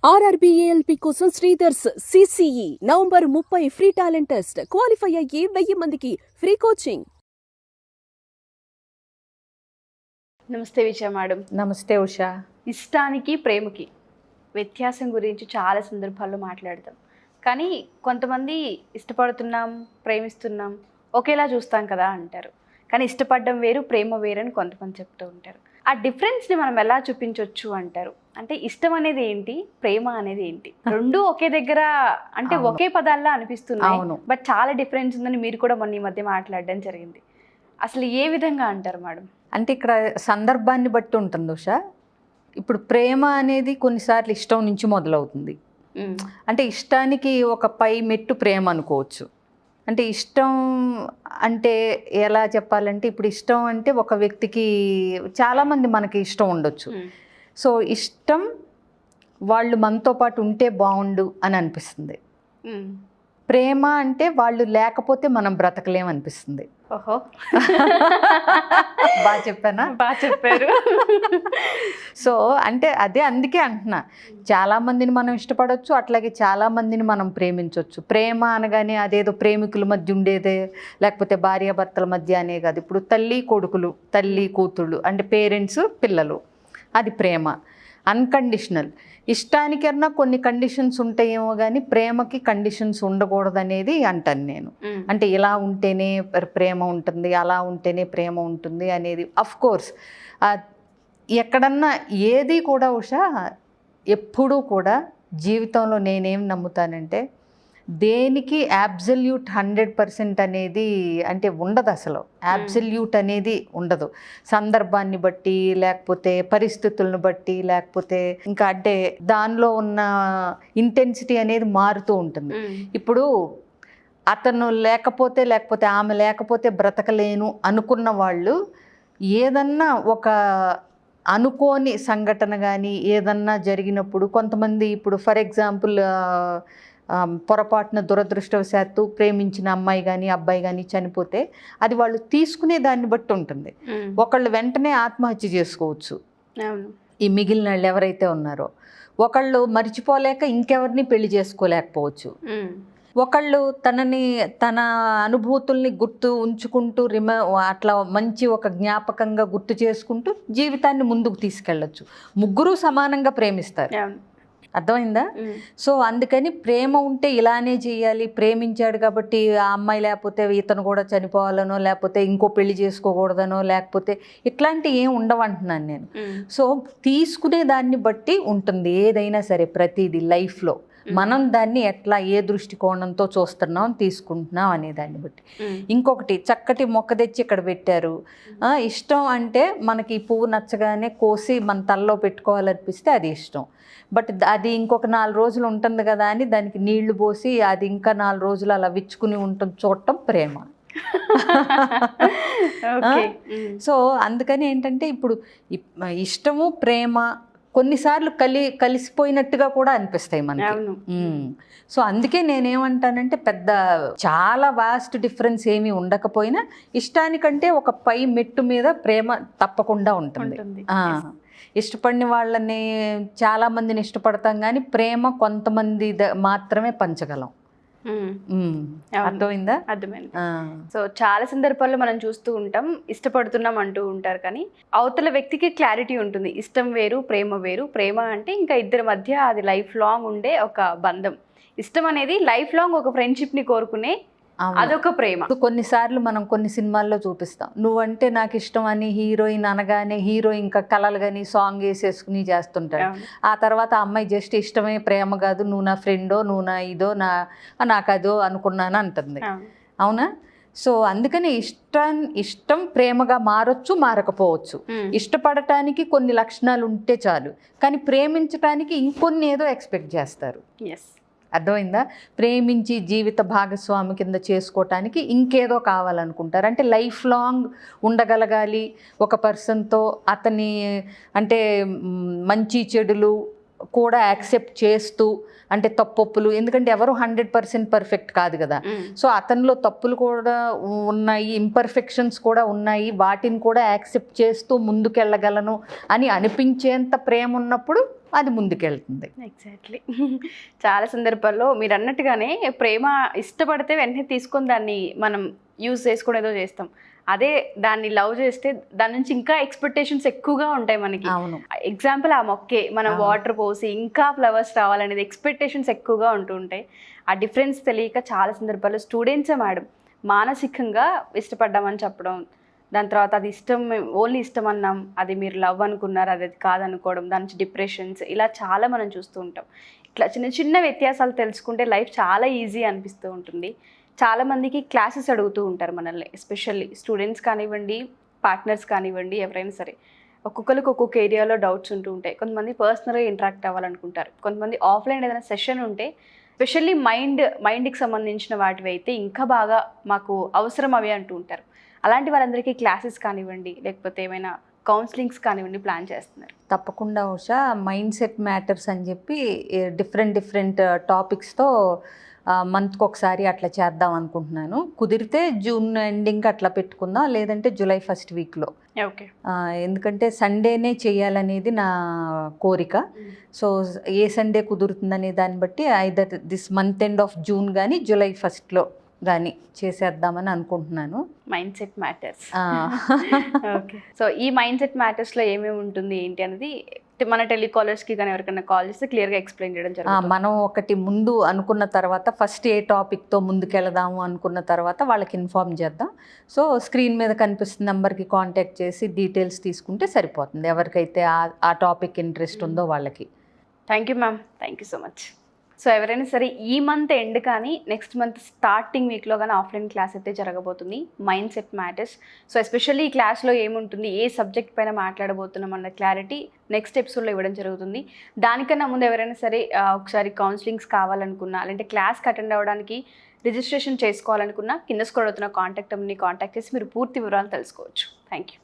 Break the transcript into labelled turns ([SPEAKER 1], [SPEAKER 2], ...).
[SPEAKER 1] ఆర్ఆర్బీఏఎల్పీ కోసం Sridhar's CCE November 30 free talent test. Qualify అయ్యి 1000 మందికి ఫ్రీ కోచింగ్.
[SPEAKER 2] నమస్తే విజయ మేడం.
[SPEAKER 3] నమస్తే ఉషా.
[SPEAKER 2] ఇష్టానికి ప్రేమకి వ్యత్యాసం గురించి చాలా సందర్భాల్లో మాట్లాడతాం. కానీ కొంతమంది ఇష్టపడుతున్నాం, ప్రేమిస్తున్నాం, ఒకేలా చూస్తాం కదా అంటారు. కానీ ఇష్టపడడం వేరు, ప్రేమ వేరు అని కొంతమంది చెప్తూ ఉంటారు. ఆ డిఫరెన్స్ని మనం ఎలా చూపించవచ్చు అంటారు? అంటే ఇష్టం అనేది ఏంటి, ప్రేమ అనేది ఏంటి? రెండు ఒకే దగ్గర అంటే ఒకే పదాల్లో అనిపిస్తున్నాయి, బట్ చాలా డిఫరెన్స్ ఉందని మీరు కూడా మొన్న ఈ మధ్య మాట్లాడడం జరిగింది. అసలు ఏ విధంగా అంటారు మేడం?
[SPEAKER 3] అంటే ఇక్కడ సందర్భాన్ని బట్టి ఉంటుంది ఉషా. ఇప్పుడు ప్రేమ అనేది కొన్నిసార్లు ఇష్టం నుంచి మొదలవుతుంది. అంటే ఇష్టానికి ఒక పై మెట్టు ప్రేమ అనుకోవచ్చు. అంటే ఇష్టం అంటే ఎలా చెప్పాలంటే, ఇప్పుడు ఇష్టం అంటే ఒక వ్యక్తికి చాలామంది మనకి ఇష్టం ఉండొచ్చు. సో ఇష్టం వాళ్ళు మనతో పాటు ఉంటే బాగుండు అని అనిపిస్తుంది. ప్రేమ అంటే వాళ్ళు లేకపోతే మనం బ్రతకలేం అనిపిస్తుంది.
[SPEAKER 2] ఓహో,
[SPEAKER 3] బాగా చెప్పానా?
[SPEAKER 2] బాగా చెప్పారు.
[SPEAKER 3] సో అంటే అదే, అందుకే అంటున్నా, చాలామందిని మనం ఇష్టపడవచ్చు, అట్లాగే చాలామందిని మనం ప్రేమించవచ్చు. ప్రేమ అనగానే అదేదో ప్రేమికుల మధ్య ఉండేదే, లేకపోతే భార్యాభర్తల మధ్య అనే కాదు. ఇప్పుడు తల్లి కొడుకులు, తల్లి కూతుళ్ళు అంటే పేరెంట్స్ పిల్లలు, అది ప్రేమ. అన్కండిషనల్. ఇష్టానికన్నా కొన్ని కండిషన్స్ ఉంటాయేమో కానీ ప్రేమకి కండిషన్స్ ఉండకూడదు అనేది అంటాను నేను. అంటే ఇలా ఉంటేనే ప్రేమ ఉంటుంది, అలా ఉంటేనే ప్రేమ ఉంటుంది అనేది. అఫ్ కోర్స్ ఎక్కడన్నా ఏది కూడా ఉషా, ఎప్పుడూ కూడా జీవితంలో నేనేం నమ్ముతానంటే, దేనికి అబ్సల్యూట్ 100% అనేది అంటే ఉండదు. అసలు అబ్సల్యూట్ అనేది ఉండదు. సందర్భాన్ని బట్టి, లేకపోతే పరిస్థితులను బట్టి, లేకపోతే ఇంకా అంటే దానిలో ఉన్న ఇంటెన్సిటీ అనేది మారుతూ ఉంటుంది. ఇప్పుడు అతను లేకపోతే ఆమె లేకపోతే బ్రతకలేను అనుకున్న వాళ్ళు ఏదన్నా ఒక అనుకోని సంఘటన కానీ ఏదన్నా జరిగినప్పుడు, కొంతమంది ఇప్పుడు ఫర్ ఎగ్జాంపుల్ పొరపాటున దురదృష్టవశాత్తు ప్రేమించిన అమ్మాయి కానీ అబ్బాయి కానీ చనిపోతే అది వాళ్ళు తీసుకునే దాన్ని బట్టి ఉంటుంది. ఒకళ్ళు వెంటనే ఆత్మహత్య చేసుకోవచ్చు, ఈ మిగిలిన వాళ్ళు ఎవరైతే ఉన్నారో. ఒకళ్ళు మర్చిపోలేక ఇంకెవరిని పెళ్లి చేసుకోలేకపోవచ్చు. ఒకళ్ళు తన అనుభూతుల్ని గుర్తు ఉంచుకుంటూ అట్లా మంచి ఒక జ్ఞాపకంగా గుర్తు చేసుకుంటూ జీవితాన్ని ముందుకు తీసుకెళ్ళచ్చు. ముగ్గురు సమానంగా ప్రేమిస్తారు. అర్థమైందా? సో అందుకని ప్రేమ ఉంటే ఇలానే చేయాలి, ప్రేమించాడు కాబట్టి ఆ అమ్మాయి లేకపోతే ఇతను కూడా చనిపోవాలనో, లేకపోతే ఇంకో పెళ్లి చేసుకోకూడదనో, లేకపోతే ఇట్లాంటి ఏం ఉండవంటున్నాను నేను. సో తీసుకునే దాన్ని బట్టి ఉంటుంది ఏదైనా సరే. ప్రతిదీ లైఫ్లో మనం దాన్ని ఎట్లా ఏ దృష్టికోణంతో చూస్తున్నాం, తీసుకుంటున్నాం అనే దాన్ని బట్టి. ఇంకొకటి, చక్కటి మొక్క తెచ్చి ఇక్కడ పెట్టారు. ఇష్టం అంటే మనకి ఈ పువ్వు నచ్చగానే కోసి మన తలలో పెట్టుకోవాలనిపిస్తే అది ఇష్టం. బట్ అది ఇంకొక 4 రోజులు ఉంటుంది కదా అని దానికి నీళ్లు పోసి అది ఇంకా 4 రోజులు అలా విచ్చుకుని ఉంటుంది చూడటం ప్రేమ. సో అందుకని ఏంటంటే, ఇప్పుడు ఇష్టము ప్రేమ కొన్నిసార్లు కలిసిపోయినట్టుగా కూడా అనిపిస్తాయి మనకి. సో అందుకే నేనేమంటానంటే, పెద్ద చాలా వాస్ట్ డిఫరెన్స్ ఏమీ ఉండకపోయినా ఇష్టానికంటే ఒక పై మెట్టు మీద ప్రేమ తప్పకుండా ఉంటుంది. ఇష్టపడిన వాళ్ళని చాలా మందిని ఇష్టపడతాం కానీ ప్రేమ కొంతమంది మాత్రమే పంచగలం. అర్థమైందా?
[SPEAKER 2] అర్థమైంది. సో చాలా సందర్భాల్లో మనం చూస్తూ ఉంటాం, ఇష్టపడుతున్నాం అంటూ ఉంటారు, కానీ అవతల వ్యక్తికి క్లారిటీ ఉంటుంది. ఇష్టం వేరు, ప్రేమ వేరు. ప్రేమ అంటే ఇంకా ఇద్దరి మధ్య అది లైఫ్ లాంగ్ ఉండే ఒక బంధం. ఇష్టం అనేది లైఫ్ లాంగ్ ఒక ఫ్రెండ్షిప్ని కోరుకునే అదొక ప్రేమ.
[SPEAKER 3] కొన్నిసార్లు మనం కొన్ని సినిమాల్లో చూపిస్తాం, నువ్వంటే నాకు ఇష్టం అని హీరోయిన్ అనగానే హీరో ఇంకా కలలు కానీ సాంగ్ వేసేసుకుని చేస్తుంటాడు. ఆ తర్వాత అమ్మాయి జస్ట్ ఇష్టమే ప్రేమ కాదు, నువ్వు నా ఫ్రెండో, నువ్వు నా ఇదో, నాకు అదో అనుకున్నాను అంటుంది. అవునా? సో అందుకని ఇష్టం ప్రేమగా మారొచ్చు, మారకపోవచ్చు. ఇష్టపడటానికి కొన్ని లక్షణాలు ఉంటే చాలు, కానీ ప్రేమించటానికి ఇంకొన్ని ఏదో ఎక్స్పెక్ట్ చేస్తారు. అర్థమైందా? ప్రేమించి జీవిత భాగస్వామి కింద చేసుకోవటానికి ఇంకేదో కావాలనుకుంటారు. అంటే లైఫ్ లాంగ్ ఉండగలగాలి ఒక పర్సన్తో, అతని అంటే మంచి చెడులు కూడా యాక్సెప్ట్ చేస్తూ, అంటే తప్పొప్పులు, ఎందుకంటే ఎవరు 100% పర్ఫెక్ట్ కాదు కదా. సో అతనిలో తప్పులు కూడా ఉన్నాయి, ఇంపర్ఫెక్షన్స్ కూడా ఉన్నాయి, వాటిని కూడా యాక్సెప్ట్ చేస్తూ ముందుకెళ్ళగలను అని అనిపించేంత ప్రేమ ఉన్నప్పుడు అది ముందుకెళ్తుంది.
[SPEAKER 2] ఎగ్జాక్ట్లీ. చాలా సందర్భాల్లో మీరు అన్నట్టుగానే ప్రేమ ఇష్టపడితే వెంటనే తీసుకొని దాన్ని మనం యూజ్ చేసుకుని ఏదో చేస్తాం. అదే దాన్ని లవ్ చేస్తే దాని నుంచి ఇంకా ఎక్స్పెక్టేషన్స్ ఎక్కువగా ఉంటాయి మనకి.
[SPEAKER 3] అవును.
[SPEAKER 2] ఎగ్జాంపుల్ ఆ మొక్కే మనం వాటర్ పోసి ఇంకా ఫ్లవర్స్ రావాలనేది ఎక్స్పెక్టేషన్స్ ఎక్కువగా ఉంటూ ఉంటాయి. ఆ డిఫరెన్స్ తెలియక చాలా సందర్భాల్లో స్టూడెంట్సే మేడం మానసికంగా ఇష్టపడ్డామని చెప్పడం, దాని తర్వాత అది ఇష్టం, ఓన్లీ ఇష్టం అన్నాం, అది మీరు లవ్ అనుకున్నారు, అది కాదనుకోవడం, దాని నుంచి డిప్రెషన్స్, ఇలా చాలా మనం చూస్తూ ఉంటాం. ఇట్లా చిన్న చిన్న వ్యత్యాసాలు తెలుసుకుంటే లైఫ్ చాలా ఈజీ అనిపిస్తూ ఉంటుంది. చాలామందికి క్లాసెస్ అడుగుతూ ఉంటారు మనల్ని, ఎస్పెషల్లీ స్టూడెంట్స్ కానివ్వండి, పార్ట్నర్స్ కానివ్వండి, ఎవరైనా సరే. ఒక్కొక్కరికి ఒక్కొక్క ఏరియాలో డౌట్స్ ఉంటూ ఉంటాయి. కొంతమంది పర్సనల్గా ఇంటరాక్ట్ అవ్వాలనుకుంటారు, కొంతమంది ఆఫ్లైన్ ఏదైనా సెషన్ ఉంటే, స్పెషల్లీ మైండ్కి సంబంధించిన వాటివి అయితే ఇంకా బాగా మాకు అవసరం అవి అంటూ ఉంటారు. అలాంటి వాళ్ళందరికీ క్లాసెస్ కానివ్వండి, లేకపోతే ఏమైనా కౌన్సిలింగ్స్ కానివ్వండి ప్లాన్ చేస్తున్నారు?
[SPEAKER 3] తప్పకుండా ఉషా, మైండ్ సెట్ మ్యాటర్స్ అని చెప్పి డిఫరెంట్ టాపిక్స్తో మంత్కి ఒకసారి అట్లా చేద్దాం అనుకుంటున్నాను. కుదిరితే జూన్ ఎండింగ్ అట్లా పెట్టుకుందాం, లేదంటే జూలై ఫస్ట్ వీక్లో.
[SPEAKER 2] ఓకే.
[SPEAKER 3] ఎందుకంటే సండేనే చేయాలనేది నా కోరిక. సో ఏ సండే కుదురుతుందనే దాన్ని బట్టి either this month end of June కానీ జూలై ఫస్ట్లో కానీ చేసేద్దామని అనుకుంటున్నాను.
[SPEAKER 2] Mind set matters. Okay. So ఈ మైండ్ సెట్ మ్యాటర్స్లో ఏమేమి ఉంటుంది ఏంటి అనేది మన టెలికాలర్స్కి కానీ ఎవరికైనా కాల్ చేస్తే క్లియర్గా ఎక్స్ప్లెయిన్ చేయడం జరుగుతుంది.
[SPEAKER 3] మనం ఒకటి ముందు అనుకున్న తర్వాత ఫస్ట్ ఏ టాపిక్తో ముందుకెళదాము అనుకున్న తర్వాత వాళ్ళకి ఇన్ఫార్మ్ చేద్దాం. సో స్క్రీన్ మీద కనిపిస్తున్న నెంబర్కి కాంటాక్ట్ చేసి డీటెయిల్స్ తీసుకుంటే సరిపోతుంది, ఎవరికైతే ఆ టాపిక్ ఇంట్రెస్ట్ ఉందో వాళ్ళకి.
[SPEAKER 2] Thank you ma'am, thank you so much. So ఎవరైనా సరే ఈ మంత్ ఎండ్ కానీ నెక్స్ట్ మంత్ స్టార్టింగ్ వీక్లో కానీ ఆఫ్లైన్ క్లాస్ అయితే జరగబోతుంది, mind set matters. So especially ఈ క్లాస్లో ఏముంటుంది, ఏ సబ్జెక్ట్ పైన మాట్లాడబోతున్నాం అన్న క్లారిటీ నెక్స్ట్ ఎపిసోడ్లో ఇవ్వడం జరుగుతుంది. దానికన్నా ముందు ఎవరైనా సరే ఒకసారి కౌన్సిలింగ్స్ కావాలనుకున్నా, లేదంటే క్లాస్కి అటెండ్ అవ్వడానికి రిజిస్ట్రేషన్ చేసుకోవాలనుకున్నా కింద స్క్రోల్ అవుతున్న కాంటాక్ట్ నెంబర్ని కాంటాక్ట్ చేసి మీరు పూర్తి వివరాలు తెలుసుకోవచ్చు. Thank you.